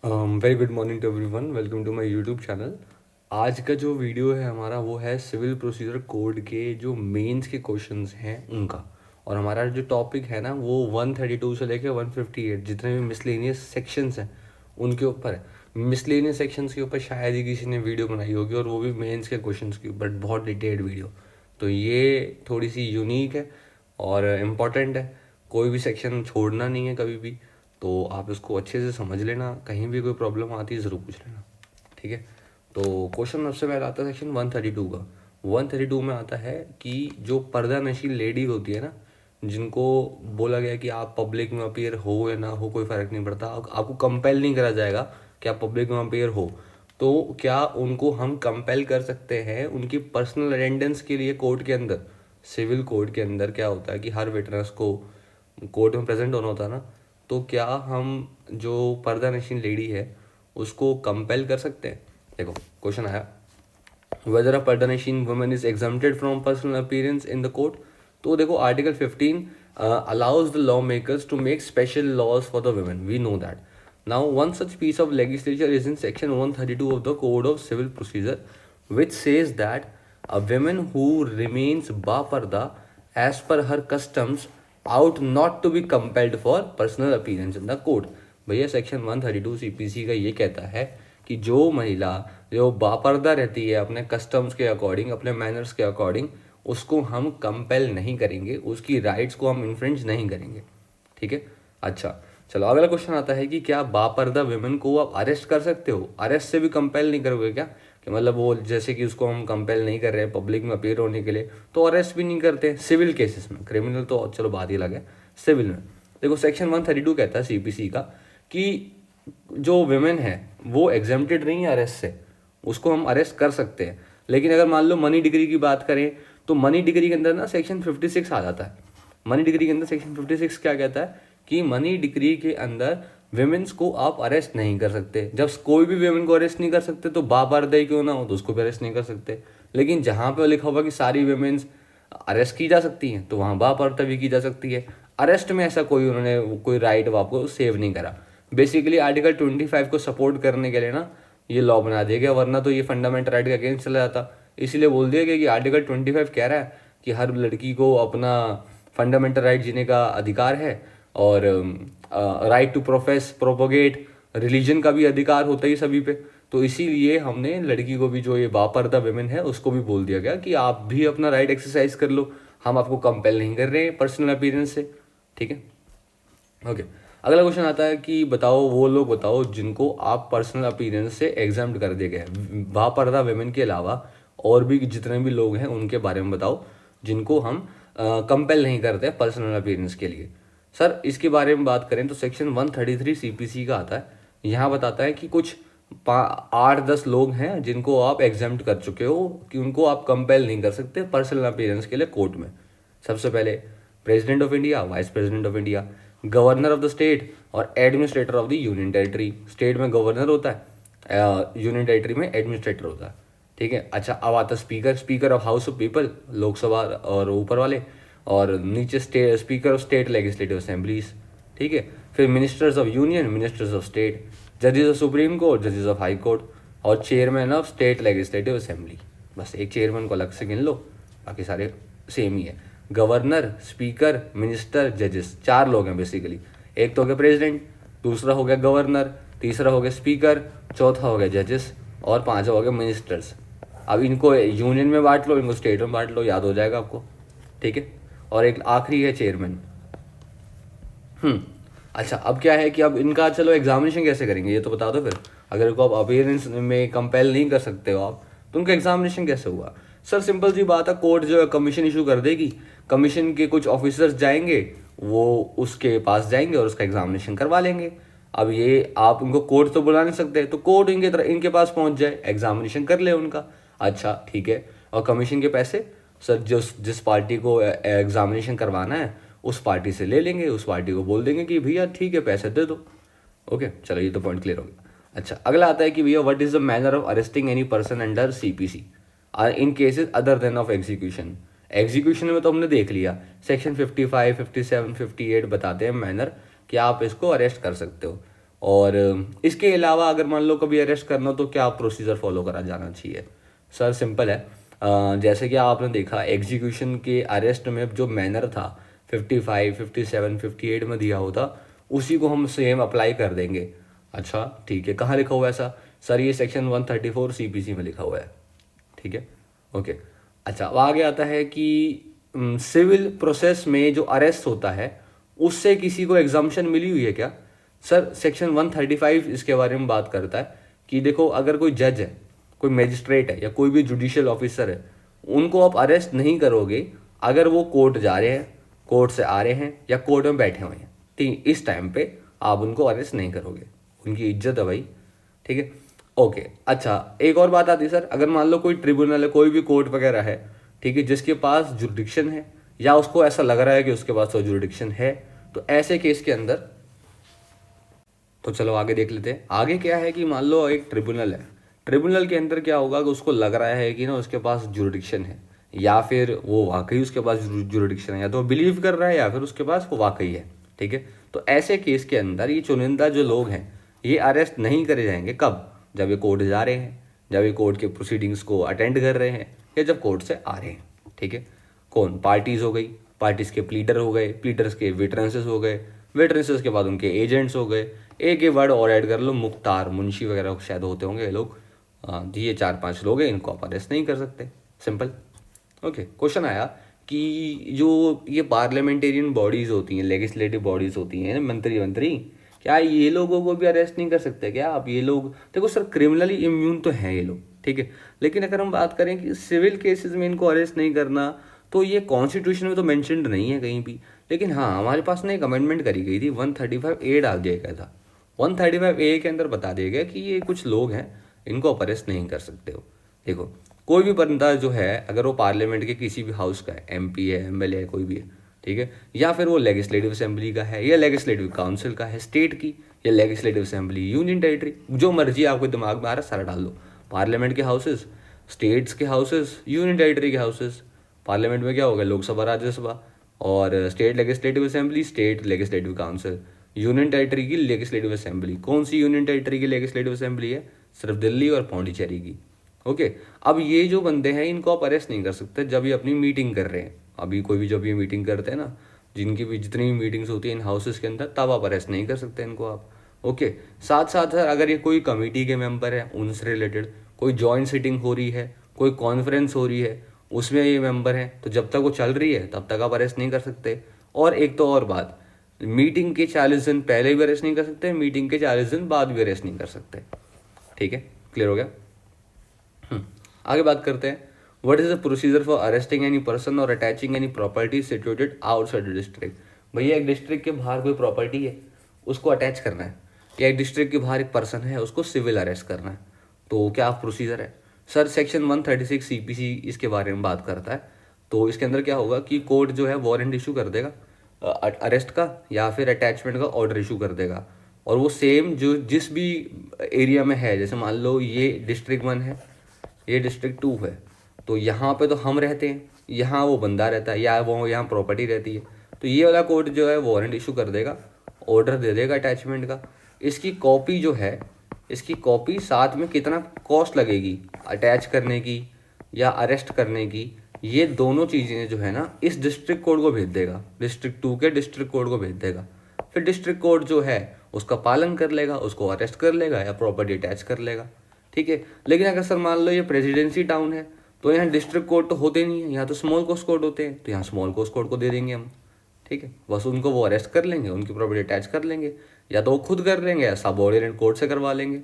Very good morning to everyone, welcome to my YouTube channel. आज का जो video है हमारा वो है सिविल प्रोसीजर कोड के जो मेंस के क्वेश्चंस हैं उनका। और हमारा जो टॉपिक है ना वो 132 से लेकर 158 जितने भी मिसलेनियस सेक्शंस हैं उनके ऊपर है। मिसलेनियस सेक्शंस के ऊपर शायद ही किसी ने वीडियो बनाई होगी, और वो भी मेंस के क्वेश्चंस के ऊपर, बहुत डिटेल्ड वीडियो। तो ये थोड़ी सी यूनिक है और इम्पॉर्टेंट है। कोई भी सेक्शन छोड़ना नहीं है कभी भी, तो आप इसको अच्छे से समझ लेना। कहीं भी कोई प्रॉब्लम आती है ज़रूर पूछ लेना, ठीक है। तो क्वेश्चन सबसे पहले आता है सेक्शन 132 का। 132 में आता है कि जो पर्दा नशी लेडी होती है ना, जिनको बोला गया कि आप पब्लिक में अपीयर हो या ना हो कोई फ़र्क नहीं पड़ता, आपको कंपेल नहीं करा जाएगा कि आप पब्लिक में अपीयर हो, तो क्या उनको हम कंपेल कर सकते हैं उनकी पर्सनल अटेंडेंस के लिए कोर्ट के अंदर। सिविल कोड के अंदर क्या होता है कि हर विटनेस को कोर्ट में प्रेजेंट होना होता है ना, तो क्या हम जो पर्दा नशीन लेडी है उसको कंपेल कर सकते हैं। देखो क्वेश्चन आया, वेदर अ पर्दा नशीन women is exempted from personal appearance in the court. तो देखो article 15 allows the law makers to make special laws for the women, we know that. Now one such piece of legislature is in section 132 of the code of civil procedure which says that a woman who remains baparda as per her customs out not to be compelled for personal appearance in the court। भैया section 132 CPC का ये कहता है कि जो महिला जो बापर्दा रहती है अपने कस्टम्स के अकॉर्डिंग, अपने मैनर्स के अकॉर्डिंग, उसको हम कंपेल नहीं करेंगे, उसकी राइट्स को हम इन्फ्रिंज नहीं करेंगे, ठीक है। अच्छा चलो अगला क्वेश्चन आता है कि क्या बापर्दा वुमेन को आप अरेस्ट कर सकते हो। अरेस्ट से भी कंपेल नहीं करोगे क्या, कि मतलब वो जैसे कि उसको हम कंपेल नहीं कर रहे हैं पब्लिक में अपीयर होने के लिए, तो अरेस्ट भी नहीं करते सिविल केसेस में। क्रिमिनल तो चलो बात ही अलग है, सिविल में देखो सेक्शन 132 कहता है सीपीसी का कि जो वुमेन है वो एग्जेम्प्टेड नहीं है अरेस्ट से, उसको हम अरेस्ट कर सकते हैं। लेकिन अगर मान लो मनी डिग्री की बात करें तो मनी डिग्री के अंदर ना सेक्शन 56 आ जाता है। मनी डिग्री के अंदर सेक्शन 56 क्या कहता है कि मनी डिग्री के अंदर विमेंस को आप अरेस्ट नहीं कर सकते। जब कोई भी विमेन को अरेस्ट नहीं कर सकते तो बापर्दा क्यों ना हो तो उसको भी अरेस्ट नहीं कर सकते। लेकिन जहाँ पे लिखा हुआ कि सारी विमेंस अरेस्ट की जा सकती हैं तो वहाँ बापर्दा भी की जा सकती है। अरेस्ट में ऐसा कोई उन्होंने कोई राइट आपको सेव नहीं करा। बेसिकली आर्टिकल 25 को सपोर्ट करने के लिए ना ये लॉ बना दिया गया, वरना तो ये फंडामेंटल राइट के अगेंस्ट चला जाता। इसीलिए बोल दिया गया कि आर्टिकल 25 कह रहा है कि हर लड़की को अपना फंडामेंटल राइट जीने का अधिकार है, और right to profess propagate religion का भी अधिकार होता ही सभी पे। तो इसीलिए हमने लड़की को भी, जो ये बापर्दा वुमेन है, उसको भी बोल दिया गया कि आप भी अपना राइट एक्सरसाइज कर लो, हम आपको कंपेल नहीं कर रहे हैं पर्सनल अपीयरेंस से, ठीक है। ओके अगला क्वेश्चन आता है कि बताओ वो लोग बताओ जिनको आप पर्सनल अपीयरेंस से एग्जाम्प्ट कर दिए गए, बापर्दा वुमेन के अलावा और भी जितने भी लोग हैं उनके बारे में बताओ जिनको हम कंपेल नहीं करते पर्सनल अपीयरेंस के लिए। सर इसके बारे में बात करें तो सेक्शन 133 सीपीसी का आता है। यहाँ बताता है कि कुछ 8-10 लोग हैं जिनको आप एग्जाम्प्ट कर चुके हो कि उनको आप कंपेल नहीं कर सकते पर्सनल अपीयरेंस के लिए कोर्ट में। सबसे पहले president of India, vice president of India, governor of the state और administrator of the union territory. State में गवर्नर होता है, यूनियन टेरिटरी में एडमिनिस्ट्रेटर होता है, ठीक है। अच्छा अब आता है speaker, speaker of house of people, Lok Sabha और ऊपर वाले, और नीचे speaker of state legislative assemblies, ठीक है। फिर ministers of union, ministers of state, जजेस ऑफ सुप्रीम कोर्ट, जजेस ऑफ हाई कोर्ट, और chairman of state legislative assembly. बस एक चेयरमैन को अलग से गिन लो, बाकी सारे सेम ही है। गवर्नर, स्पीकर, मिनिस्टर, जजेस, 4 लोग हैं बेसिकली। एक तो हो गया प्रेसिडेंट, दूसरा हो गया गवर्नर, तीसरा हो गया स्पीकर, चौथा हो गया जजेस, और 5वां हो गया मिनिस्टर्स। अब इनको यूनियन में बांट लो, इनको स्टेट में बांट लो, याद हो जाएगा आपको, ठीक है। और एक आखिरी है चेयरमैन। अच्छा अब क्या है कि अब इनका चलो एग्जामिनेशन कैसे करेंगे ये तो बता दो फिर। अगर को आप अपीयरेंस में कंपेल नहीं कर सकते हो आप, तो उनका एग्जामिनेशन कैसे हुआ। सर सिंपल सी बात है, कोर्ट जो है कमीशन इशू कर देगी, कमीशन के कुछ ऑफिसर्स जाएंगे, वो उसके पास जाएंगे और उसका एग्जामिनेशन करवा लेंगे। अब ये आप उनको कोर्ट तो बुला नहीं सकते, तो कोर्ट इनके पास पहुंच जाए, एग्जामिनेशन कर ले उनका। अच्छा ठीक है, और कमीशन के पैसे सर जिस पार्टी को एग्जामिनेशन करवाना है उस पार्टी से ले लेंगे, उस पार्टी को बोल देंगे कि भैया ठीक है पैसे दे दो। ओके चलो ये तो पॉइंट क्लियर हो गया। अच्छा अगला आता है कि भैया what is the manner of arresting any person under CPC in cases other than of execution. Execution में तो हमने देख लिया, सेक्शन 55, 57, 58 बताते हैं मैनर कि आप इसको अरेस्ट कर सकते हो। और इसके अलावा अगर मान लो कभी अरेस्ट करना हो तो क्या प्रोसीजर फॉलो करा जाना चाहिए? सर सिंपल है। जैसे कि आपने देखा एग्जीक्यूशन के अरेस्ट में जो मैनर था 55, 57, 58 में दिया होता, उसी को हम सेम अप्लाई कर देंगे। अच्छा ठीक है, कहाँ लिखा हुआ है ऐसा? सर ये सेक्शन 134 सीपीसी में लिखा हुआ है। ठीक है, ओके। अच्छा, अब आगे आता है कि सिविल प्रोसेस में जो अरेस्ट होता है उससे किसी को एग्जाम्पशन मिली हुई है क्या? सर सेक्शन 135 इसके बारे में बात करता है कि देखो अगर कोई जज है, कोई मैजिस्ट्रेट है या कोई भी जुडिशियल ऑफिसर है, उनको आप अरेस्ट नहीं करोगे अगर वो कोर्ट जा रहे हैं, कोर्ट से आ रहे हैं या कोर्ट में बैठे हुए हैं। ठीक, इस टाइम पे आप उनको अरेस्ट नहीं करोगे, उनकी इज्जत है भाई। ठीक है, ओके। अच्छा, एक और बात आती है सर, अगर मान लो कोई ट्रिब्यूनल है, कोई भी कोर्ट वगैरह है, ठीक है, जिसके पास जुरिडिक्शन है या उसको ऐसा लग रहा है कि उसके पास वो जुरिडिक्शन है, तो ऐसे केस के अंदर तो चलो आगे देख लेते हैं। आगे क्या है कि मान लो एक ट्रिब्यूनल है, ट्रिब्यूनल के अंदर क्या होगा कि उसको लग रहा है कि ना उसके पास जुरिडिक्शन है, या फिर वो वाकई उसके पास जुरिडिक्शन है, या तो वो बिलीव कर रहा है या फिर उसके पास वो वाकई है। ठीक है, तो ऐसे केस के अंदर ये चुनिंदा जो लोग हैं ये अरेस्ट नहीं करे जाएंगे। कब? जब ये कोर्ट जा रहे हैं, जब ये कोर्ट के प्रोसीडिंग्स को अटेंड कर रहे हैं, या जब कोर्ट से आ रहे हैं। ठीक है, कौन? पार्टीज हो गई, पार्टीज के प्लीडर हो गए, प्लीडर्स के विटनेसेस हो गए, विटनेसेस के बाद उनके एजेंट्स हो गए, एक ही वर्ड और ऐड कर लो, मुख्तार, मुंशी वगैरह शायद होते होंगे ये लोग। जी ये 4-5 लोग हैं, इनको आप अरेस्ट नहीं कर सकते। सिंपल। ओके, क्वेश्चन आया कि जो ये पार्लियामेंटेरियन बॉडीज होती हैं, लेजिस्लेटिव बॉडीज होती हैं, मंत्री, क्या ये लोगों को भी अरेस्ट नहीं कर सकते क्या आप? ये लोग देखो सर क्रिमिनली इम्यून तो हैं ये लोग, ठीक है, लेकिन अगर हम बात करें कि सिविल केसेस में इनको अरेस्ट नहीं करना, तो ये कॉन्स्टिट्यूशन में तो मेंशन्ड नहीं है कहीं भी। लेकिन हाँ, हमारे पास ना एक अमेंडमेंट करी गई थी, 135A डाल दिया गया था। 135A के अंदर बता दिया गया कि ये कुछ लोग हैं, इनको आप अरेस्ट नहीं कर सकते हो। देखो, कोई भी बंदा जो है अगर वो पार्लियामेंट के किसी भी हाउस का है, MP है, MLA है, कोई भी है, ठीक है, या फिर वो लेजिस्लेटिव असेंबली का है या लेजिस्लेटिव काउंसिल का है स्टेट की, या लेजिस्लेटिव असेंबली यूनियन टेरिटरी, जो मर्जी आपको दिमाग में आ रहा है सारा डाल दो। पार्लियामेंट के हाउसेस, स्टेट्स के हाउसेस, यूनियन टेरिटरी के हाउसेस। पार्लियामेंट में क्या होगा? लोकसभा, राज्यसभा, और state legislative assembly, state legislative council, union territory की लेजिस्लेटिव असेंबली। कौन सी यूनियन टेरिटरी की लेजिस्लेटिव असेंबली है? सिर्फ दिल्ली और पौंडीचेरी की। ओके, अब ये जो बंदे हैं इनको आप अरेस्ट नहीं कर सकते जब ये अपनी मीटिंग कर रहे हैं। अभी कोई भी जब ये मीटिंग करते हैं ना, जिनकी भी जितनी भी मीटिंग्स होती है इन हाउसेस के अंदर, तब आप अरेस्ट नहीं कर सकते इनको आप। ओके, साथ साथ सर अगर ये कोई कमेटी के मेंबर है, उनसे रिलेटेड कोई जॉइंट सिटिंग हो रही है, कोई कॉन्फ्रेंस हो रही है, उसमें ये मेंबर है, तो जब तक वो चल रही है तब तक आप अरेस्ट नहीं कर सकते। और एक तो और बात, मीटिंग के 40 दिन पहले भी अरेस्ट नहीं कर सकते, मीटिंग के 40 दिन बाद भी अरेस्ट नहीं कर सकते। ठीक है, क्लियर हो गया? आगे बात करते हैं, what is the procedure for arresting any person और attaching any property situated outside the district. भैया एक डिस्ट्रिक्ट के बाहर कोई प्रॉपर्टी है, उसको अटैच करना है, या एक डिस्ट्रिक्ट के बाहर एक पर्सन है, उसको सिविल अरेस्ट करना है, तो क्या प्रोसीजर है? सर सेक्शन 136 CPC इसके बारे में बात करता है। तो इसके अंदर क्या होगा कि कोर्ट जो है वारंट इशू कर देगा अरेस्ट का, या फिर अटैचमेंट का ऑर्डर इशू कर देगा, और वो सेम जो जिस भी एरिया में है, जैसे मान लो ये डिस्ट्रिक्ट 1 है, ये डिस्ट्रिक्ट 2 है, तो यहाँ पे तो हम रहते हैं, यहाँ वो बंदा रहता है, या वो यहाँ प्रॉपर्टी रहती है, तो ये वाला कोर्ट जो है वारंट इशू कर देगा, ऑर्डर दे देगा अटैचमेंट का। इसकी कॉपी जो है, इसकी कॉपी साथ में कितना कॉस्ट लगेगी अटैच करने की या अरेस्ट करने की, ये दोनों चीज़ें जो है ना इस डिस्ट्रिक्ट कोर्ट को भेज देगा, डिस्ट्रिक्ट 2 के डिस्ट्रिक्ट कोर्ट को भेज देगा। फिर डिस्ट्रिक्ट कोर्ट जो है उसका पालन कर लेगा, उसको अरेस्ट कर लेगा या प्रॉपर्टी अटैच कर लेगा। ठीक है, लेकिन अगर सर मान लो ये प्रेसिडेंसी टाउन है, तो यहाँ डिस्ट्रिक्ट कोर्ट तो होते नहीं है, यहाँ तो स्मॉल कोस्ट कोर्ट होते हैं, तो यहाँ स्मॉल कोस्ट कोर्ट को दे देंगे हम। ठीक है, बस उनको वो अरेस्ट कर लेंगे, उनकी प्रॉपर्टी अटैच कर लेंगे, या तो वो खुद कर लेंगे या सबऑर्डिनेट कोर्ट से करवा लेंगे।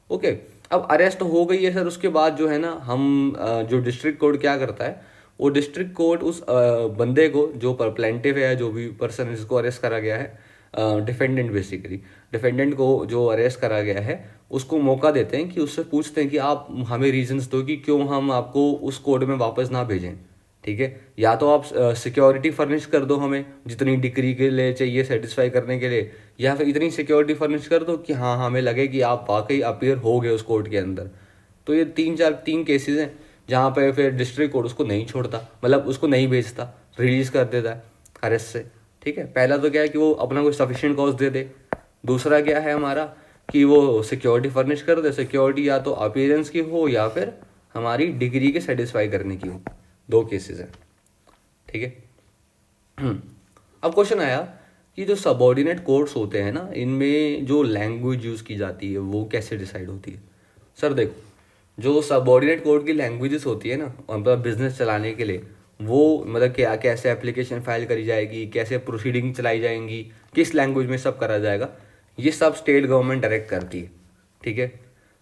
ओके, अब अरेस्ट हो गई है सर, उसके बाद जो है ना हम जो डिस्ट्रिक्ट कोर्ट क्या करता है, वो डिस्ट्रिक्ट कोर्ट उस बंदे को, जो प्लेंटिफ है, जो भी पर्सन जिसको अरेस्ट करा गया है, डिफेंडेंट बेसिकली, डिफेंडेंट को जो अरेस्ट करा गया है उसको मौका देते हैं कि उससे पूछते हैं कि आप हमें रीजंस दो कि क्यों हम आपको उस कोर्ट में वापस ना भेजें। ठीक है, या तो आप सिक्योरिटी फर्निश कर दो हमें जितनी डिग्री के लिए चाहिए सेटिस्फाई करने के लिए, या फिर इतनी सिक्योरिटी फर्निश कर दो कि हाँ हमें लगे कि आप वाकई अपीयर हो गए उस कोर्ट के अंदर। तो ये 3 केसेस हैं जहाँ पे फिर डिस्ट्रिक्ट कोर्ट उसको नहीं छोड़ता, मतलब उसको नहीं भेजता, रिलीज कर देता है अरेस्ट से। ठीक है, पहला तो क्या है कि वो अपना कोई सफिशिएंट कॉज दे दे, दूसरा क्या है हमारा कि वो सिक्योरिटी फर्निश कर दे। सिक्योरिटी या तो अपीयरेंस की हो या फिर हमारी डिग्री के सेटिस्फाई करने की हो, दो केसेस हैं, ठीक है। अब क्वेश्चन आया कि जो सबऑर्डिनेट कोड्स होते हैं ना, इनमें जो लैंग्वेज यूज़ की जाती है वो कैसे डिसाइड होती है। सर देखो, जो सबऑर्डिनेट कोड की लैंग्वेजेस होती है ना, मतलब बिजनेस चलाने के लिए, वो मतलब क्या, कैसे एप्लीकेशन फाइल करी जाएगी, कैसे प्रोसीडिंग चलाई जाएंगी, किस लैंग्वेज में सब करा जाएगा, ये सब स्टेट गवर्नमेंट डायरेक्ट करती है, ठीक है।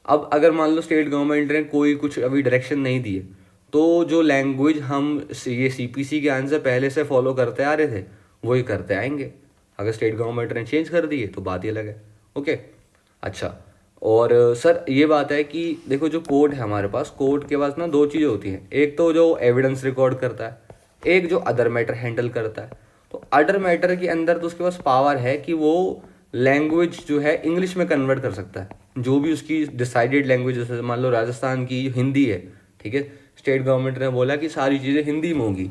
अब अगर मान लो स्टेट गवर्नमेंट ने कोई कुछ अभी डायरेक्शन नहीं दिए, तो जो लैंग्वेज हम ये सीपीसी के आने से पहले से फॉलो करते आ रहे थे वही करते आएंगे। अगर स्टेट गवर्नमेंट ने चेंज कर दिए तो बात ही अलग है। ओके, अच्छा। और सर ये बात है कि देखो, जो कोड है हमारे पास, कोड के पास ना दो चीज़ें होती हैं। एक तो जो एविडेंस रिकॉर्ड करता है, एक जो अदर मैटर हैंडल करता है। तो अदर मैटर के अंदर तो उसके पास पावर है कि वो लैंग्वेज जो है इंग्लिश में कन्वर्ट कर सकता है। जो भी उसकी डिसाइडेड लैंग्वेज, जैसे मान लो राजस्थान की हिंदी है, ठीक है, स्टेट गवर्नमेंट ने बोला कि सारी चीज़ें हिंदी में होगी,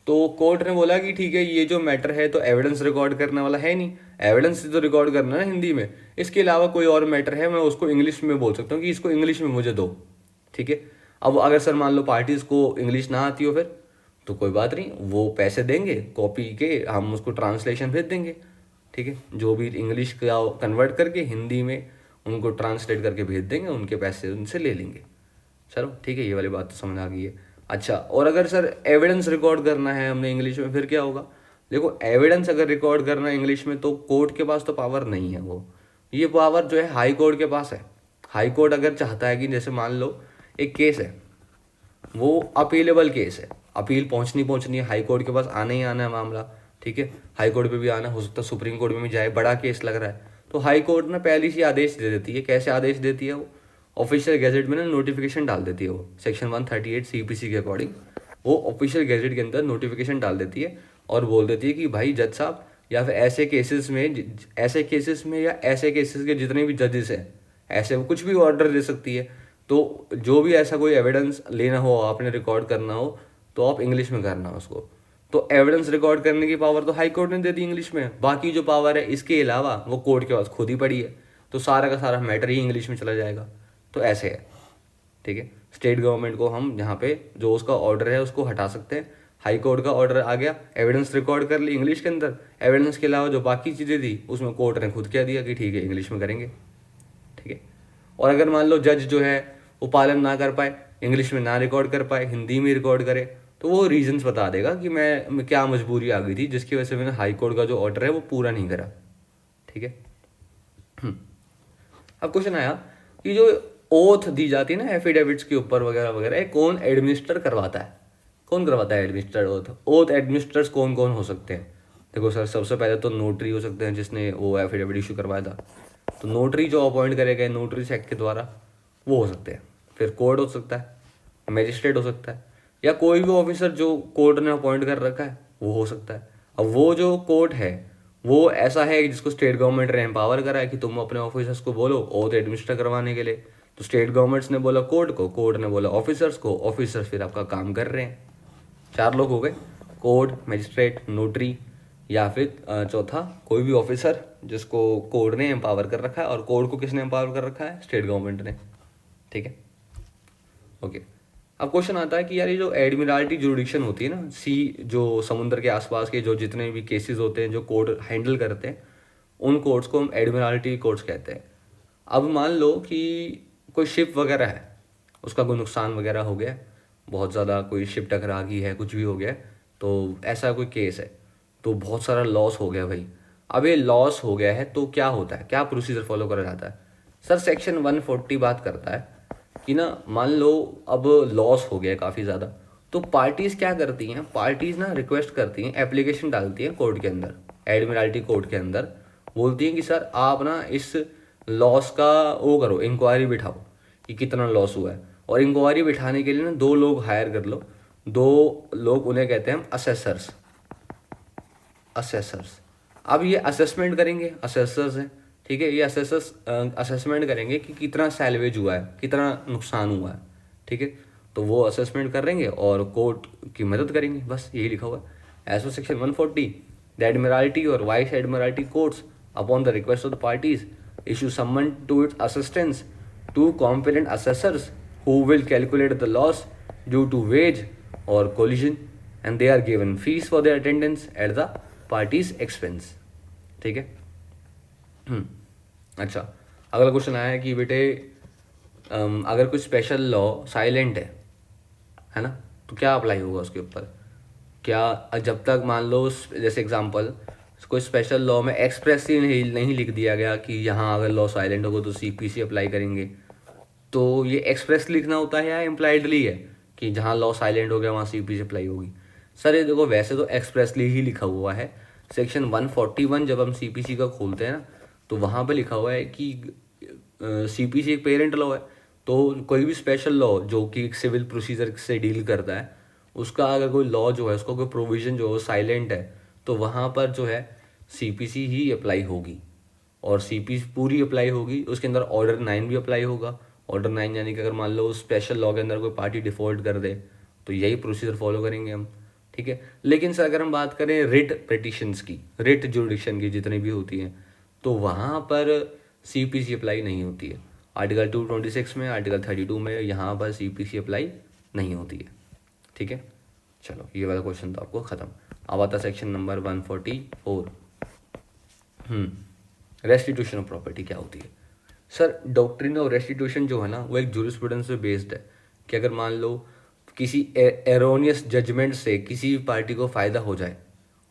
तो कोर्ट ने बोला कि ठीक है, ये जो मैटर है तो एविडेंस रिकॉर्ड करने वाला है नहीं, एविडेंस तो रिकॉर्ड करना है हिंदी में, इसके अलावा कोई और मैटर है मैं उसको इंग्लिश में बोल सकता हूँ कि इसको इंग्लिश में मुझे दो, ठीक है। अब अगर सर मान लो पार्टीज को इंग्लिश ना आती हो फिर तो कोई बात नहीं, वो पैसे देंगे कॉपी के, हम उसको ट्रांसलेशन भेज देंगे, ठीक है। जो भी इंग्लिश का कन्वर्ट करके हिंदी में उनको ट्रांसलेट करके भेज देंगे, उनके पैसे उनसे ले लेंगे। चलो ठीक है, ये वाली बात तो समझ आ गई है। अच्छा, और अगर सर एविडेंस रिकॉर्ड करना है हमने इंग्लिश में, फिर क्या होगा। देखो, एविडेंस अगर रिकॉर्ड करना है इंग्लिश में तो कोर्ट के पास तो पावर नहीं है वो, ये पावर जो है हाई कोर्ट के पास है। हाई कोर्ट अगर चाहता है कि जैसे मान लो एक केस है, वो अपीलेबल केस है, अपील पहुंचनी है हाई कोर्ट के पास, आना ही आना है मामला, ठीक है। हाई कोर्ट पे भी आना हो सकता है, सुप्रीम कोर्ट में भी जाए, बड़ा केस लग रहा है तो हाई कोर्ट ना पहले से आदेश दे देती है। कैसे आदेश देती है वो, ऑफिशियल गैजेट में ना नोटिफिकेशन डाल देती है वो, सेक्शन 138 सीपीसी के अकॉर्डिंग वो ऑफिशियल गैजेट के अंदर नोटिफिकेशन डाल देती है और बोल देती है कि भाई जज साहब, या फिर ऐसे केसेस में या ऐसे केसेस के जितने भी जजेस हैं, ऐसे वो कुछ भी ऑर्डर दे सकती है। तो जो भी ऐसा कोई एविडेंस लेना हो, आपने रिकॉर्ड करना हो, तो आप इंग्लिश में करना उसको। तो एविडेंस रिकॉर्ड करने की पावर तो हाई कोर्ट ने दे दी इंग्लिश में, बाकी जो पावर है इसके अलावा वो कोर्ट के पास खुद ही पड़ी है, तो सारा का सारा मैटर ही इंग्लिश में चला जाएगा। तो ऐसे है, ठीक है। स्टेट गवर्नमेंट को हम यहाँ पे जो उसका ऑर्डर है उसको हटा सकते हैं। हाई कोर्ट का ऑर्डर आ गया, एविडेंस रिकॉर्ड कर ली इंग्लिश के अंदर, एविडेंस के अलावा जो बाकी चीज़ें थी उसमें कोर्ट ने खुद कह दिया कि ठीक है इंग्लिश में करेंगे, ठीक है। और अगर मान लो जज जो है वो पालन ना कर पाए, इंग्लिश में ना रिकॉर्ड कर पाए, हिंदी में रिकॉर्ड करे, तो वो रीजंस बता देगा कि मैं क्या मजबूरी आ गई थी जिसकी वजह से मैंने हाई कोर्ट का जो ऑर्डर है वो पूरा नहीं करा, ठीक है। अब क्वेश्चन आया कि जो ओथ दी जाती है ना एफिडेविट्स के ऊपर वगैरह वगैरह, कौन एडमिनिस्टर करवाता है, कौन करवाता है एडमिनिस्टर ओथ। ओथ एडमिनिस्टर्स कौन कौन हो सकते हैं। देखो सर, सबसे पहले तो नोटरी हो सकते हैं जिसने वो एफिडेविट इशू करवाया था, तो नोटरी जो अपॉइंट करे गए नोटरी एक्ट के द्वारा वो हो सकते हैं। फिर कोर्ट हो सकता है, मजिस्ट्रेट हो सकता है, या कोई भी ऑफिसर जो कोर्ट ने अपॉइंट कर रखा है वो हो सकता है। अब वो जो कोर्ट है वो ऐसा है जिसको स्टेट गवर्नमेंट ने एम्पावर करा है कि तुम अपने ऑफिसर्स को बोलो ओथ एडमिनिस्टर करवाने के लिए। तो स्टेट गवर्नमेंट्स ने बोला कोर्ट को, कोर्ट ने बोला ऑफिसर्स को, ऑफिसर्स फिर आपका काम कर रहे हैं। 4 लोग हो गए, कोर्ट, मजिस्ट्रेट, नोटरी, या फिर चौथा कोई भी ऑफिसर जिसको कोर्ट ने एम्पावर कर रखा है। और कोर्ट को किसने एम्पावर कर रखा है, स्टेट गवर्नमेंट ने, ठीक है। ओके, अब क्वेश्चन आता है कि यार ये जो एडमिरल्टी जुरिडिक्शन होती है ना, सी जो समुद्र के आसपास के जो जितने भी केसेस होते हैं जो कोर्ट हैंडल करते हैं, उन कोर्ट्स को हम एडमिरल्टी कोर्ट्स कहते हैं। अब मान लो कि कोई शिप वगैरह है, उसका कोई नुकसान वगैरह हो गया, बहुत ज़्यादा कोई शिप टकरा गई है, कुछ भी हो गया, तो ऐसा कोई केस है, तो बहुत सारा लॉस हो गया भाई। अब ये लॉस हो गया है तो क्या होता है, क्या प्रोसीजर फॉलो करा जाता है। सर सेक्शन 140 बात करता है कि ना, मान लो अब लॉस हो गया काफ़ी ज़्यादा, तो पार्टीज़ क्या करती हैं, पार्टीज़ ना रिक्वेस्ट करती हैं, एप्लीकेशन डालती हैं कोर्ट के अंदर, एडमिरल्टी कोर्ट के अंदर, बोलती हैं कि सर आप ना इस लॉस का वो करो, इंक्वायरी बिठाओ कि कितना लॉस हुआ है। और इंक्वायरी बिठाने के लिए ना 2 लोग हायर कर लो, 2 लोग, उन्हें कहते हैं हम असेसर्स। असेसर्स अब ये असेसमेंट करेंगे, असेसर्स हैं, ठीक है। ये असेसर्स असेसमेंट करेंगे कि कितना सैल्वेज हुआ है, कितना नुकसान हुआ है, ठीक है। तो वो असेसमेंट करेंगे और कोर्ट की मदद करेंगे, बस यही लिखा हुआ है। As per section 140 the admiralty और vice admiralty courts upon the request of the parties issue summon to its assistance to competent assessors who will calculate the loss due to wage और collision and they are given fees for their attendance at the parties expense. ठीक है। अच्छा, अगला question आया है कि बेटे अगर कोई स्पेशल लॉ साइलेंट है ना, तो क्या अप्लाई होगा उसके ऊपर। क्या जब तक मान लो जैसे एग्जांपल कोई स्पेशल लॉ में एक्सप्रेसली नहीं लिख दिया गया कि यहाँ अगर लॉ साइलेंट होगा तो सीपीसी अप्लाई करेंगे, तो ये एक्सप्रेस लिखना होता है या इम्प्लाइडली है कि जहाँ लॉ साइलेंट हो गया वहाँ सीपीसी अप्लाई होगी। सर ये देखो वैसे तो एक्सप्रेसली ही लिखा हुआ है। सेक्शन 141 जब हम सीपीसी का खोलते हैं ना, तो वहाँ पे लिखा हुआ है कि सीपीसी एक पेरेंट लॉ है, तो कोई भी स्पेशल लॉ जो कि एक सिविल प्रोसीजर से डील करता है, उसका अगर कोई लॉ जो है उसका कोई प्रोविज़न जो है साइलेंट है, तो वहाँ पर जो है सीपीसी ही अप्लाई होगी और सीपीसी पूरी अप्लाई होगी। उसके अंदर ऑर्डर 9 भी अप्लाई होगा। ऑर्डर 9 यानी कि अगर मान लो स्पेशल लॉ के अंदर कोई पार्टी डिफॉल्ट कर दे तो यही प्रोसीजर फॉलो करेंगे हम। ठीक है। लेकिन सर अगर हम बात करें रिट पिटिशंस की, रिट जुडिक्शन की जितनी भी होती हैं, तो वहाँ पर सीपीसी अप्लाई नहीं होती है। आर्टिकल 226 में, आर्टिकल 32 में यहाँ पर सीपीसी अप्लाई नहीं होती है। ठीक है। चलो ये वाला क्वेश्चन तो आपको ख़त्म। अब आता section number 144। Restitution of property क्या होती है। सर डॉक्ट्रिन ऑफ रेस्टिट्यूशन जो है ना, वो एक जूरिस्प्रूडेंस पे बेस्ड है कि अगर मान लो किसी एरोनियस जजमेंट से किसी पार्टी को फ़ायदा हो जाए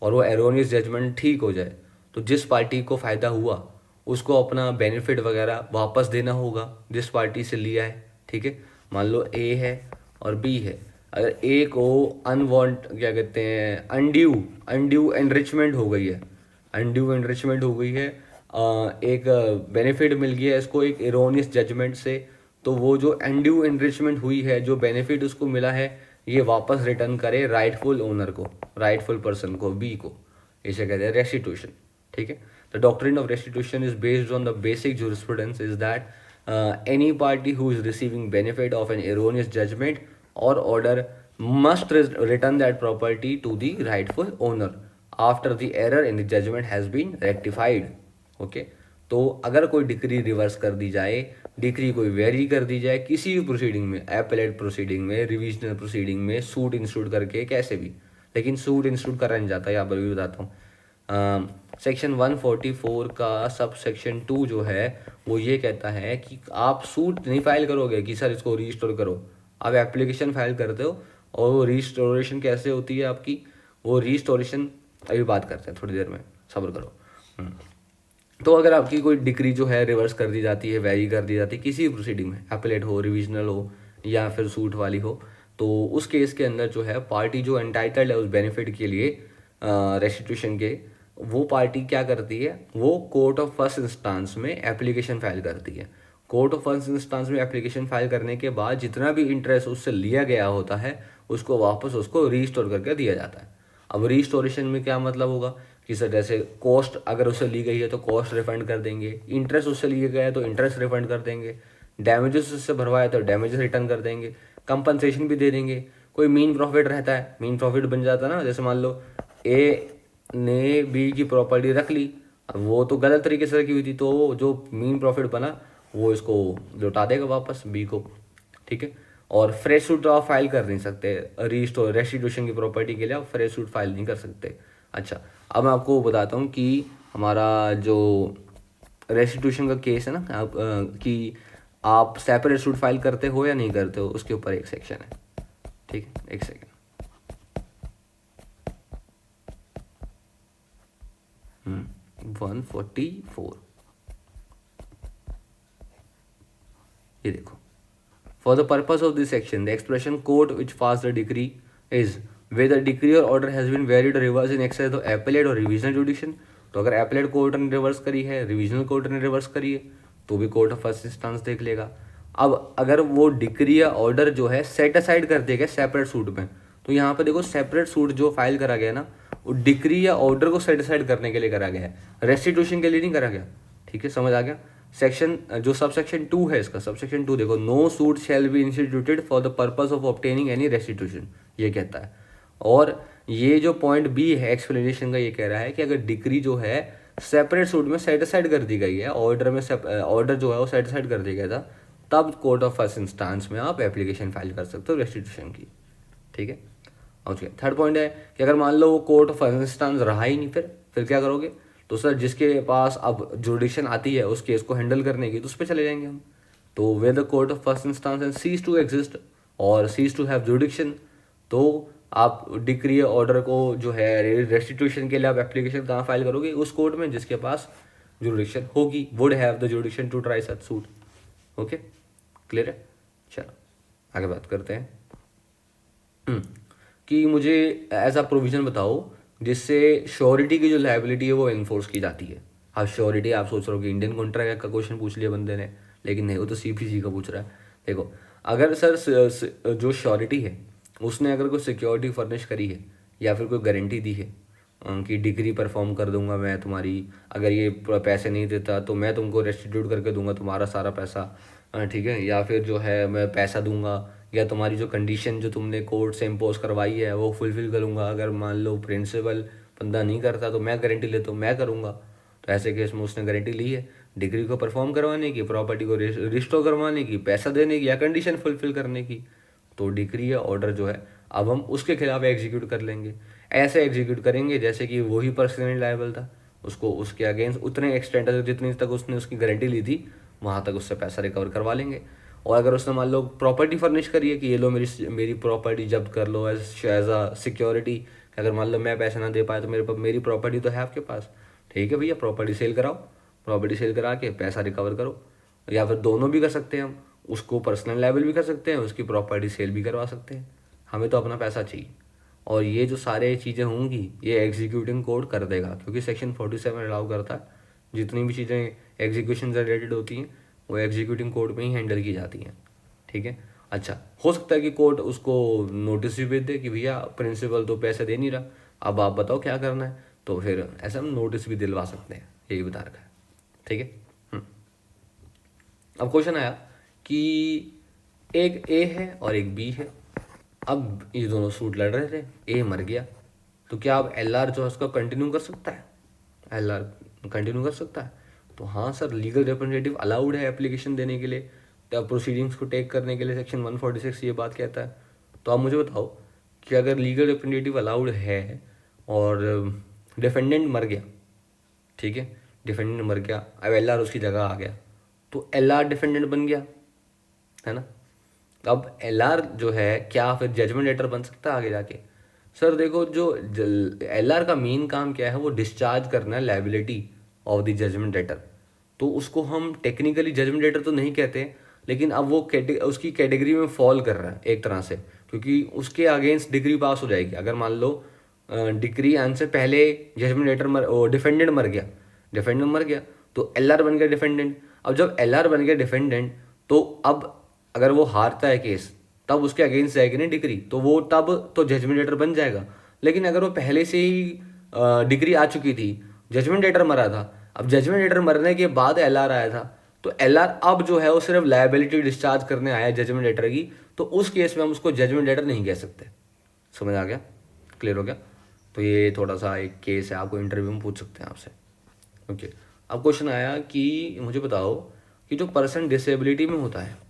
और वो एरोनियस जजमेंट ठीक हो जाए, तो जिस पार्टी को फ़ायदा हुआ उसको अपना बेनिफिट वगैरह वापस देना होगा जिस पार्टी से लिया है। ठीक है। मान लो ए है और बी है, अगर ए को अनवांट क्या कहते हैं अनड्यू एनरिचमेंट हो गई है, अनड्यू एनरिचमेंट हो गई है, एक बेनिफिट मिल गया इसको एक एरोनियस जजमेंट से, तो वो जो अनड्यू एनरिचमेंट हुई है, जो बेनिफिट उसको मिला है, ये वापस रिटर्न करे राइटफुल ओनर को, राइटफुल पर्सन को, बी को। इसे कहते हैं रेस्टिट्यूशन। ठीक है। The doctrine of restitution is based on the basic jurisprudence is that any party who is receiving benefit of an erroneous judgement or order must return that property to the rightful owner after the error in the judgment has been rectified. Okay? तो अगर कोई decree reverse कर दी जाए, decree कोई very कर दी जाए किसी भी प्रोसीडिंग में, एपेलेट प्रोसीडिंग में, रिविजनल प्रोसीडिंग में, सूट इंस्टीट्यूट करके कैसे भी, लेकिन सूट इंस्टीट्यूट करा नहीं जाता, यहाँ पर भी बताता हूँ। सेक्शन 144 का सब सेक्शन 2 जो है वो ये कहता है कि आप सूट नहीं फाइल करोगे कि सर इसको रीस्टोर करो, आप एप्लीकेशन फाइल करते हो और वो रीस्टोरेशन कैसे होती है आपकी, वो रीस्टोरेशन अभी बात करते हैं थोड़ी देर में, सब्र करो। तो अगर आपकी कोई डिक्री जो है रिवर्स कर दी जाती है, वेरी कर दी जाती है किसी भी प्रोसीडिंग में, एपेलेट हो, रिविजनल हो या फिर सूट वाली हो, तो उस केस के अंदर जो है पार्टी जो एंटाइटल्ड है उस बेनिफिट के लिए रेस्टिट्यूशन के, वो पार्टी क्या करती है, वो कोर्ट ऑफ फर्स्ट इंस्टांस में एप्लीकेशन फाइल करती है। कोर्ट ऑफ फर्स्ट इंस्टांस में एप्लीकेशन फाइल करने के बाद जितना भी इंटरेस्ट उससे लिया गया होता है उसको वापस उसको रीस्टोर करके दिया जाता है। अब रीस्टोरेशन में क्या मतलब होगा कि सर जैसे कॉस्ट अगर उससे ली गई है तो कॉस्ट रिफंड कर देंगे, इंटरेस्ट उससे लिया गया है तो इंटरेस्ट रिफंड कर देंगे, डैमेजेस उससे भरवाया तो डैमेजेस रिटर्न कर देंगे, कंपनसेशन भी दे देंगे। कोई मीन प्रॉफिट रहता है, मीन प्रॉफिट बन जाता है ना, जैसे मान लो ए ने बी की प्रॉपर्टी रख ली, अब वो तो गलत तरीके से रखी हुई थी, तो जो मीन प्रॉफिट बना वो इसको लौटा देगा वापस बी को। ठीक है। और फ्रेश सूट आप फाइल कर नहीं सकते, रीस्टोर रेस्टिट्यूशन की प्रॉपर्टी के लिए आप फ्रेश सूट फाइल नहीं कर सकते। अच्छा, अब मैं आपको बताता हूँ कि हमारा जो रेस्टिट्यूशन का केस है ना, कि आप सेपरेट सूट फाइल करते हो या नहीं करते हो, उसके ऊपर एक सेक्शन है। ठीक है, एक सेकेंड। 144 ये देखो, for the purpose of this section the expression court which pass the decree is whether decree और order has been varied reverse in excess the appellate और रिविजनल जुडिक्शन। तो अगर एपेलेट कोर्ट ने रिवर्स करी है, revisional court ने reverse करी है, तो भी कोर्ट ऑफ फर्स्ट इंस्टांस देख लेगा। अब अगर वो डिक्री या ऑर्डर जो है सेट असाइड कर दिया गया सेपरेट सूट में, तो यहाँ पे देखो सेपरेट सूट जो फाइल करा गया ना, वो डिक्री या ऑर्डर को सेट असाइड करने के लिए करा गया है, रेस्टिट्यूशन के लिए नहीं करा गया। ठीक है, समझ आ गया। सेक्शन जो सब सेक्शन 2 है इसका, सब सेक्शन 2 देखो, no suit shall be instituted for the purpose of obtaining any restitution, ये कहता है। और ये जो पॉइंट बी है एक्सप्लेनेशन का, ये कह रहा है कि अगर डिक्री जो है सेपरेट सूट में सेट असाइड कर दी गई है, ऑर्डर में ऑर्डर जो है वो सेट असाइड कर दिया गया था, तब कोर्ट ऑफ फर्स्ट इंस्टांस में आप एप्लीकेशन फाइल कर सकते हो रेस्टिट्यूशन की। ठीक है। ओके, थर्ड पॉइंट है कि अगर मान लो वो कोर्ट ऑफ फर्स्ट इंस्टांस रहा ही नहीं, फिर क्या करोगे? तो सर जिसके पास अब जुडिक्शन आती है उस केस को हैंडल करने की, तो उस पर चले जाएंगे हम। तो where the court of first instance and cease to exist और सीज टू हैव जुडिक्शन, तो आप डिक्री ऑर्डर को जो है रेस्टिट्यूशन के लिए आप एप्लीकेशन कहाँ फाइल करोगे? उस कोर्ट में जिसके पास जुडिक्शन होगी, would have the jurisdiction to try such suit. Okay, clear है? चलो आगे बात करते हैं। कि मुझे ऐसा प्रोविज़न बताओ जिससे श्योरिटी की जो लायबिलिटी है वो इन्फोर्स की जाती है। अब श्योरिटी आप सोच रहे हो कि इंडियन कॉन्ट्रैक्ट का क्वेश्चन पूछ लिया बंदे ने, लेकिन नहीं, वो तो सीपीसी का पूछ रहा है। देखो, अगर सर जो श्योरिटी है उसने अगर कोई सिक्योरिटी फर्निश करी है या फिर कोई गारंटी दी है कि डिग्री परफॉर्म कर दूंगा मैं तुम्हारी, अगर ये पैसे नहीं देता तो मैं तुमको रेस्टिट्यूट करके दूंगा तुम्हारा सारा पैसा, ठीक है, या फिर जो है मैं पैसा दूंगा, या तुम्हारी जो कंडीशन जो तुमने कोर्ट से इम्पोज करवाई है वो फुलफिल करूंगा, अगर मान लो प्रिंसिपल बंदा नहीं करता तो मैं गारंटी लेता हूँ मैं करूँगा। तो ऐसे केस में उसने गारंटी ली है डिग्री को परफॉर्म करवाने की, प्रॉपर्टी को रिस्टोर करवाने की, पैसा देने की, या कंडीशन फुलफिल करने की, तो डिग्री या ऑर्डर जो है अब हम उसके खिलाफ एग्जीक्यूट कर लेंगे। ऐसे एग्जीक्यूट करेंगे जैसे कि वही पर्सनली लायबल था, उसको उसके अगेंस्ट उतने एक्सटेंट तक जितनी तक उसने उसकी गारंटी ली थी वहाँ तक उससे पैसा रिकवर करवा लेंगे। और अगर उसने मान लो प्रॉपर्टी फर्निश करी है कि ये लो मेरी प्रॉपर्टी जब्त कर लो एज अ सिक्योरिटी, अगर मान लो मैं पैसा ना दे पाया तो मेरी प्रॉपर्टी तो है आपके पास, ठीक है भैया, प्रॉपर्टी सेल कराओ, प्रॉपर्टी सेल करा के पैसा रिकवर करो। या फिर दोनों भी कर सकते हैं हम, उसको पर्सनल लायबल भी कर सकते हैं, उसकी प्रॉपर्टी सेल भी करवा सकते हैं, हमें तो अपना पैसा चाहिए। और ये जो सारे चीज़ें होंगी ये एग्जीक्यूटिंग कोड कर देगा, क्योंकि सेक्शन 47 अलाउ करता है जितनी भी चीज़ें एग्जीक्यूशन से रिलेटेड होती हैं वो एग्जीक्यूटिंग कोड में ही हैंडल की जाती हैं। ठीक है। अच्छा, हो सकता है कि कोर्ट उसको नोटिस भी भेज दे कि भैया प्रिंसिपल तो पैसे दे नहीं रहा, अब आप बताओ क्या करना है, तो फिर ऐसा हम नोटिस भी दिलवा सकते हैं, यही बता रखा है। ठीक है। अब क्वेश्चन आया कि एक ए है और एक बी है, अब ये दोनों सूट लड़ रहे थे, ए मर गया, तो क्या अब एलआर जो है उसको कंटिन्यू कर सकता है? एलआर कंटिन्यू कर सकता है? तो हाँ सर, लीगल रिप्रेजेंटेटिव अलाउड है एप्लीकेशन देने के लिए, प्रोसीडिंग्स को टेक करने के लिए, सेक्शन 146 ये बात कहता है। तो आप मुझे बताओ कि अगर लीगल रिप्रेजेंटेटिव अलाउड है और डिफेंडेंट मर गया, ठीक है, डिफेंडेंट मर गया, अब एलआर उसकी जगह आ गया, तो एलआर डिफेंडेंट बन गया, है ना? अब एलआर जो है क्या फिर जजमेंट लेटर बन सकता है आगे जाके? सर देखो, जो एलआर का मेन काम क्या है, वो डिस्चार्ज करना है liability of the judgement letter. तो उसको हम टेक्निकली जजमेंट लेटर तो नहीं कहते, लेकिन अब वो उसकी कैटेगरी में फॉल कर रहा है एक तरह से, क्योंकि उसके अगेंस्ट डिग्री पास हो जाएगी। अगर मान लो डिग्री आने से पहले जजमेंट लेटर डिफेंडेंट मर गया, डिफेंडेंट मर गया तो एलआर बन गया डिफेंडेंट। अब जब एलआर बन गया डिफेंडेंट, तो अब अगर वो हारता है केस तब उसके अगेंस्ट जाएगी ना डिग्री, तो वो तब तो जजमेंट लेटर बन जाएगा। लेकिन अगर वो पहले से ही डिग्री आ चुकी थी, जजमेंट लेटर मरा था, अब जजमेंट लेटर मरने के बाद एलआर आया था, तो एलआर अब जो है वो सिर्फ लायबिलिटी डिस्चार्ज करने आया है जजमेंट लेटर की, तो उस केस में हम उसको जजमेंट लेटर नहीं कह सकते। समझ आ गया? क्लियर हो गया? तो ये थोड़ा सा एक केस है, आपको इंटरव्यू में पूछ सकते हैं आपसे। ओके, अब क्वेश्चन आया कि मुझे बताओ कि जो पर्सन डिसेबिलिटी में होता है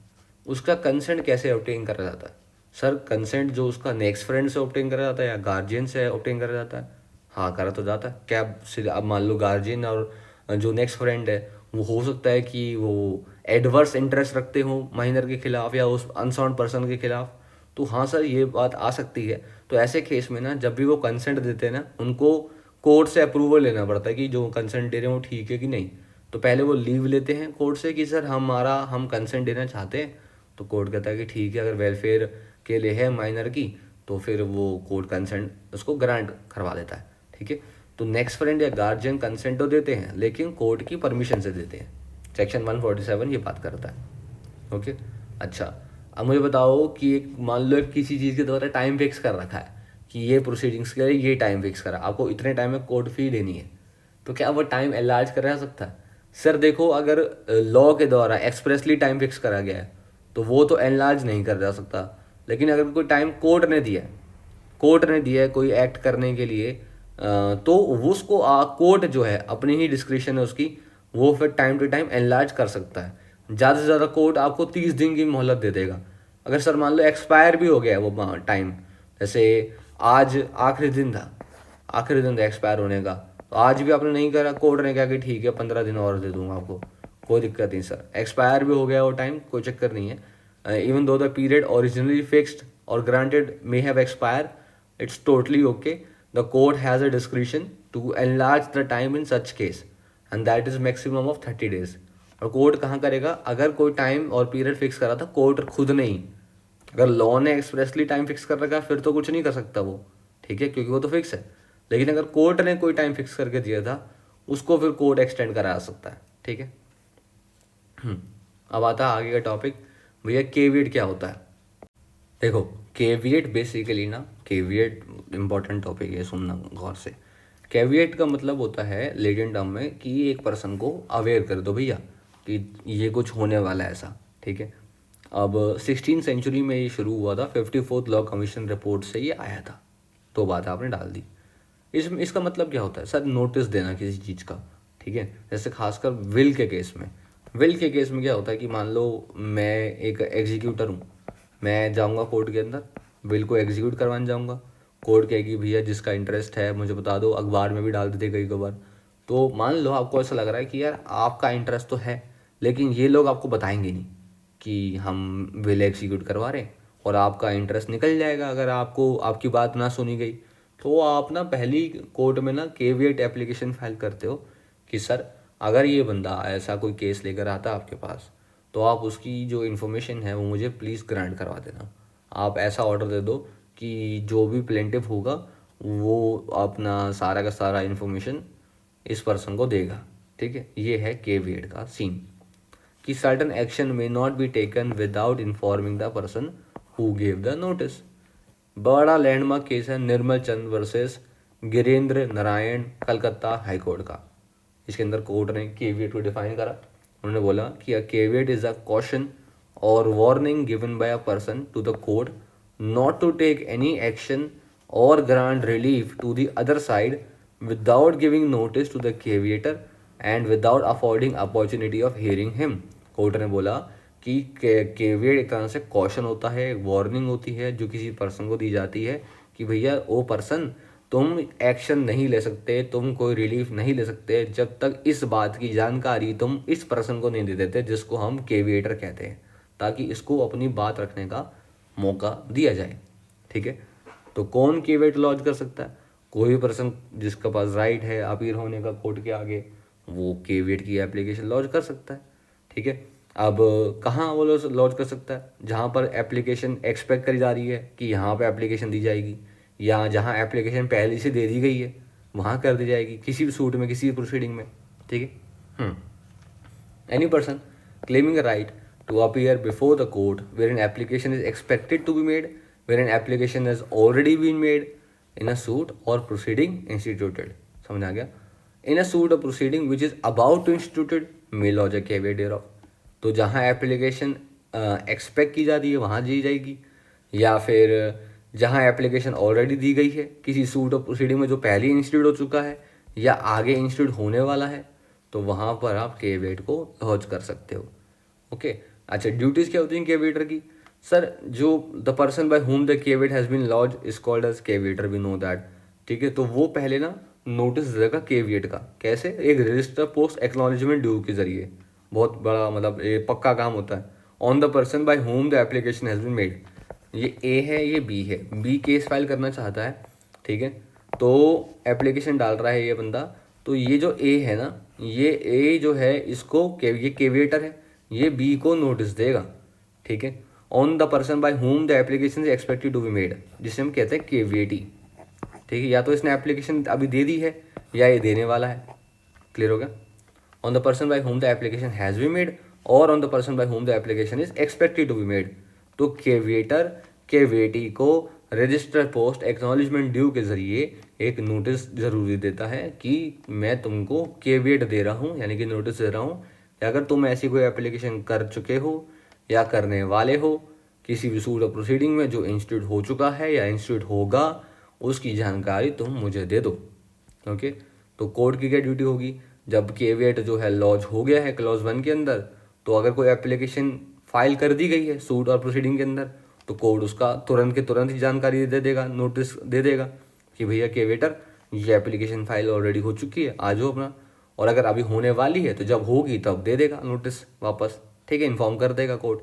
उसका कंसेंट कैसे ऑब्टेन करा जाता है? सर कंसेंट जो उसका नेक्स्ट फ्रेंड से ऑब्टेन करा जाता है या गार्जियन से ऑब्टेन करा जाता है? हाँ, करा तो जाता है। क्या अब मान लो गार्जियन और जो नेक्स्ट फ्रेंड है वो हो सकता है कि वो एडवर्स इंटरेस्ट रखते हो माइनर के खिलाफ या उस अनसाउंड पर्सन के खिलाफ, तो हाँ सर ये बात आ सकती है। तो ऐसे केस में ना जब भी वो कंसेंट देते हैं ना, उनको कोर्ट से अप्रूवल लेना पड़ता है कि जो कंसेंट दे रहे हैं वो ठीक है कि नहीं। तो पहले वो लीव लेते हैं कोर्ट से कि सर हम कंसेंट देना चाहते हैं, तो कोर्ट कहता है कि ठीक है, अगर वेलफेयर के लिए है माइनर की, तो फिर वो कोर्ट कंसेंट उसको ग्रांट करवा देता है। ठीक है। तो नेक्स्ट फ्रेंड या गार्जियन कंसेंट तो देते हैं लेकिन कोर्ट की परमिशन से देते हैं, सेक्शन 147 ये बात करता है। ओके। अच्छा, अब मुझे बताओ कि एक मान लो किसी चीज़ के द्वारा टाइम फिक्स कर रखा है कि ये प्रोसीडिंग्स के लिए ये टाइम फिक्स करा, आपको इतने टाइम में कोर्ट फी देनी है, तो क्या वो टाइम एलार्ज करा सकता है? सर देखो, अगर लॉ के द्वारा एक्सप्रेसली टाइम फिक्स करा गया है तो वो तो एनलार्ज नहीं कर जा सकता। लेकिन अगर कोई टाइम कोर्ट ने दिया है, कोर्ट ने दिया है कोई एक्ट करने के लिए, तो वो उसको कोर्ट जो है अपनी ही डिस्क्रिप्शन है उसकी, वो फिर टाइम टू टाइम एनलार्ज कर सकता है। ज़्यादा से ज़्यादा कोर्ट आपको 30 दिन की मोहलत दे देगा। अगर सर मान लो एक्सपायर भी हो गया वो टाइम, जैसे आज आखिरी दिन था एक्सपायर होने का, तो आज भी आपने नहीं करा, कोर्ट ने कहा कि ठीक है 15 दिन और दे दूंगा आपको, कोई दिक्कत नहीं सर, एक्सपायर भी हो गया वो टाइम, कोई चक्कर नहीं है। Even though the period originally fixed और granted may have expire, it's totally okay. The court has a discretion to enlarge the time in such case and that is maximum of 30 days. और court कहाँ करेगा, अगर कोई time और period fix करा था court खुद ने ही, अगर लॉ ने एक्सप्रेसली टाइम फिक्स कर रखा है फिर तो कुछ नहीं कर सकता वो, ठीक है, क्योंकि वो तो फिक्स है। लेकिन अगर कोर्ट ने कोई टाइम फिक्स करके दिया था उसको फिर कोर्ट एक्सटेंड करा सकता है, ठीक है। अब आता है आगे का टॉपिक, भैया केवियट क्या होता है। देखो केवियट बेसिकली ना, केवियट इंपॉर्टेंट टॉपिक है, सुनना गौर से। केवियट का मतलब होता है लेटेंट टर्म में कि एक पर्सन को अवेयर कर दो भैया कि ये कुछ होने वाला है ऐसा, ठीक है। अब 16 सेंचुरी में ये शुरू हुआ था, 54th लॉ कमीशन रिपोर्ट से ये आया था, तो बात आपने डाल दी। इसका मतलब क्या होता है सर, नोटिस देना किसी चीज़ का, ठीक है। जैसे खासकर विल के केस में, विल के केस में क्या होता है कि मान लो मैं एक एग्जीक्यूटर हूँ, मैं जाऊँगा कोर्ट के अंदर, विल को एग्जीक्यूट करवाने जाऊँगा, कोर्ट कहेगी भैया जिसका इंटरेस्ट है मुझे बता दो, अखबार में भी डाल देते कई बार। तो मान लो आपको ऐसा लग रहा है कि यार आपका इंटरेस्ट तो है, लेकिन ये लोग आपको बताएंगे नहीं कि हम विल एग्जीक्यूट करवा रहे हैं, और आपका इंटरेस्ट निकल जाएगा अगर आपको आपकी बात ना सुनी गई। तो आप ना पहली कोर्ट में ना केवियट एप्लीकेशन फाइल करते हो कि सर अगर ये बंदा ऐसा कोई केस लेकर आता है आपके पास, तो आप उसकी जो इन्फॉर्मेशन है वो मुझे प्लीज़ ग्रांट करवा देना। आप ऐसा ऑर्डर दे दो कि जो भी प्लेंटिफ होगा वो अपना सारा का सारा इन्फॉर्मेशन इस पर्सन को देगा, ठीक है। ये है केवियट का सीन कि certain action may not be taken without informing the person who gave the notice. बड़ा लैंडमार्क केस है Nirmal Chand versus Girendra Narayan, Calcutta high court का। इसके अंदर कोर्ट ने केवियट को डिफाइन करा, उन्होंने बोला कि a caveat is a caution और warning given by a person to the court not to take any action और grant relief to the other side without giving notice to the caveator and without affording opportunity of hearing him. Court ने बोला कि caveat एक तरह से caution होता है, एक वार्निंग होती है जो किसी पर्सन को दी जाती है कि भैया ओ पर्सन तुम एक्शन नहीं ले सकते, तुम कोई रिलीफ नहीं ले सकते जब तक इस बात की जानकारी तुम इस पर्सन को नहीं दे देते जिसको हम केविएटर कहते हैं, ताकि इसको अपनी बात रखने का मौका दिया जाए, ठीक है। तो कौन केविएट लॉन्च कर सकता है, कोई भी पर्सन जिसके पास राइट है अपील होने का कोर्ट के आगे, वो केविएट की एप्लीकेशन लॉन्च कर सकता है, ठीक है। अब कहाँ वो लॉन्च कर सकता है, जहाँ पर एप्लीकेशन एक्सपेक्ट करी जा रही है कि यहाँ पे एप्लीकेशन दी जाएगी, या जहाँ एप्लीकेशन पहले से दे दी गई है वहाँ कर दी जाएगी, किसी भी सूट में किसी भी प्रोसीडिंग में, ठीक है। Any person claiming a right to appear before the court where an application is expected to be made, where an application has already been made in a suit or proceeding instituted, समझ आ गया, in a suit or proceeding which is about to instituted may lodge a caveat thereof। तो जहाँ application expect की जा रही है वहाँ दी जाएगी, या फिर जहाँ एप्लीकेशन ऑलरेडी दी गई है किसी सूट और प्रोसीडिंग में जो पहले इंस्टीट्यूट हो चुका है या आगे इंस्टीट्यूट होने वाला है, तो वहाँ पर आप केविएट को लॉन्च कर सकते हो, ओके। अच्छा, ड्यूटीज़ क्या होती हैं केविएटर की, सर जो the person by whom the caveat has been launch is called as caveator, we know that, ठीक है। तो वो पहले ना नोटिस देगा केविएट का, कैसे, एक रजिस्टर पोस्ट एक्नॉलेजमेंट ड्यू के जरिए, बहुत बड़ा मतलब ये पक्का काम होता है। On the person by whom the application has been made, ये ए है ये बी है, बी केस फाइल करना चाहता है, ठीक है। तो एप्लीकेशन डाल रहा है ये बंदा, तो ये जो ए है ना, ये ए जो है इसको ये केविएटर है, ये बी को नोटिस देगा, ठीक है। On the person by whom the application is expected to be made, जिसे हम कहते हैं केविएटी, ठीक है। या तो इसने एप्लीकेशन अभी दे दी है या ये देने वाला है, क्लियर हो गया। On the person by whom the application has be made और on the person by whom the application is expected to be made. तो केविएटर केविएटी को रजिस्टर पोस्ट एक्नॉलेजमेंट ड्यू के जरिए एक नोटिस जरूरी देता है कि मैं तुमको केविएट दे रहा हूँ, यानी कि नोटिस दे रहा हूँ कि अगर तुम ऐसी कोई एप्लीकेशन कर चुके हो या करने वाले हो किसी भी सूट और प्रोसीडिंग में जो इंस्टीट्यूट हो चुका है या इंस्टीट्यूट होगा, उसकी जानकारी तुम मुझे दे दो, ओके, तो कोर्ट की क्या ड्यूटी होगी, जब केविएट जो है लॉज हो गया है क्लॉज 1 के अंदर, तो अगर कोई एप्लीकेशन फाइल कर दी गई है सूट और प्रोसीडिंग के अंदर, तो कोर्ट उसका तुरंत के तुरंत ही जानकारी दे देगा, नोटिस दे देगा कि भैया केविएटर ये एप्लीकेशन फाइल ऑलरेडी हो चुकी है, आ जाओ अपना। और अगर अभी होने वाली है तो जब होगी तब दे देगा नोटिस वापस, ठीक है, इन्फॉर्म कर देगा कोर्ट।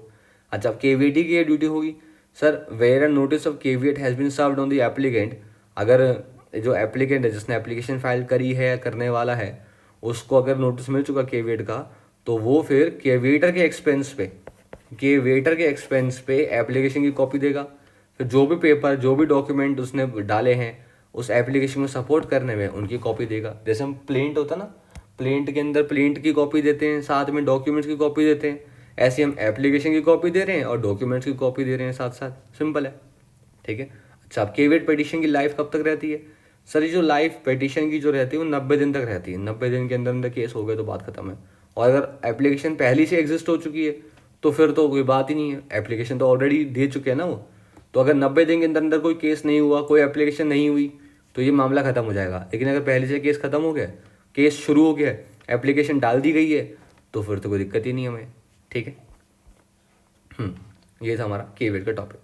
अच्छा, अब केवीटी की ये ड्यूटी होगी, sir where an notice of caveat has been served on the applicant, अगर जो एप्लीकेंट है जिसने एप्लीकेशन फाइल करी है या करने वाला है उसको अगर नोटिस मिल चुका केवीएट का, तो वो फिर केवीएटर के एक्सपेंस पे एप्लीकेशन की कॉपी देगा। फिर जो भी पेपर जो भी डॉक्यूमेंट उसने डाले हैं उस एप्लीकेशन में सपोर्ट करने में उनकी कॉपी देगा। जैसे हम प्लेंट होता ना, प्लेंट के अंदर प्लेंट की कॉपी देते हैं, साथ में डॉक्यूमेंट्स की कॉपी देते हैं, ऐसे हम एप्लीकेशन की कॉपी दे रहे हैं और डॉक्यूमेंट्स की कॉपी दे रहे हैं साथ साथ, सिंपल है, ठीक है। अच्छा, अब केवीएट पिटीशन की लाइफ कब तक रहती है, सर ये जो लाइफ पिटीशन की जो रहती है वो 90 दिन तक रहती है। 90 दिन के अंदर अंदर केस हो गया तो बात खत्म है। और अगर एप्लीकेशन पहले से एग्जिस्ट हो चुकी है तो फिर तो कोई बात ही नहीं है, एप्लीकेशन तो ऑलरेडी दे चुके हैं ना वो। तो अगर 90 दिन के अंदर अंदर कोई केस नहीं हुआ, कोई एप्लीकेशन नहीं हुई, तो ये मामला खत्म हो जाएगा। लेकिन अगर पहले से केस खत्म हो गया, केस शुरू हो गया, एप्लीकेशन डाल दी गई है, तो फिर तो कोई दिक्कत ही नहीं हमें, ठीक है। ये था हमारा केवीएट का टॉपिक।